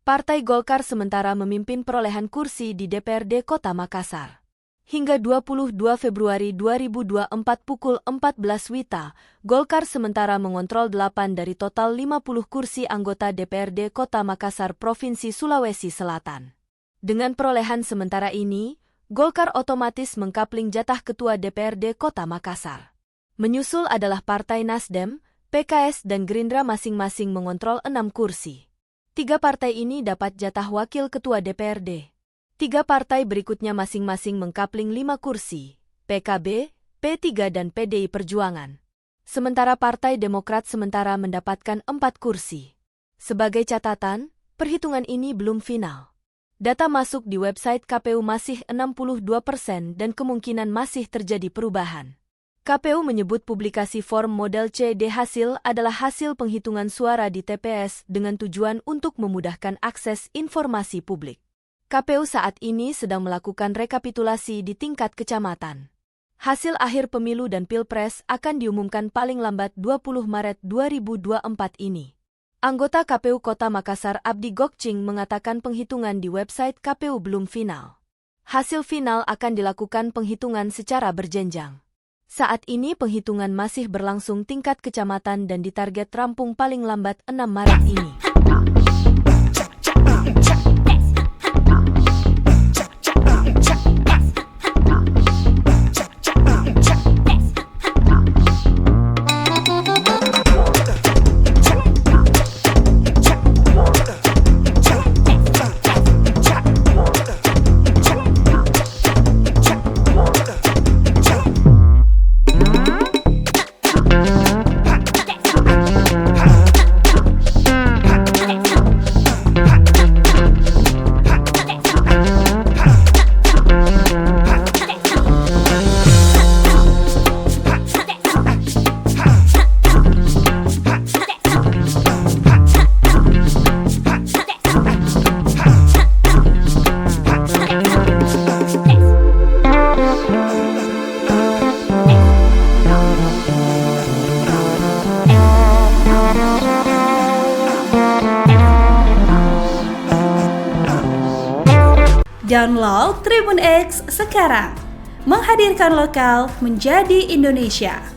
Partai Golkar sementara memimpin perolehan kursi di DPRD Kota Makassar. Hingga 22 Februari 2024 pukul 14 WITA, Golkar sementara mengontrol 8 dari total 50 kursi anggota DPRD Kota Makassar Provinsi Sulawesi Selatan. Dengan perolehan sementara ini, Golkar otomatis mengkapling jatah Ketua DPRD Kota Makassar. Menyusul adalah Partai Nasdem, PKS dan Gerindra masing-masing mengontrol 6 kursi. 3 partai ini dapat jatah wakil ketua DPRD. 3 partai berikutnya masing-masing mengkapling 5 kursi, PKB, P3 dan PDI Perjuangan. Sementara Partai Demokrat sementara mendapatkan 4 kursi. Sebagai catatan, perhitungan ini belum final. Data masuk di website KPU masih 62% dan kemungkinan masih terjadi perubahan. KPU menyebut publikasi form model CD hasil adalah hasil penghitungan suara di TPS dengan tujuan untuk memudahkan akses informasi publik. KPU saat ini sedang melakukan rekapitulasi di tingkat kecamatan. Hasil akhir pemilu dan pilpres akan diumumkan paling lambat 20 Maret 2024 ini. Anggota KPU Kota Makassar Abdi Gokcing mengatakan penghitungan di website KPU belum final. Hasil final akan dilakukan penghitungan secara berjenjang. Saat ini penghitungan masih berlangsung tingkat kecamatan dan ditarget rampung paling lambat 6 Maret ini. Download Tribun X sekarang, menghadirkan lokal menjadi Indonesia.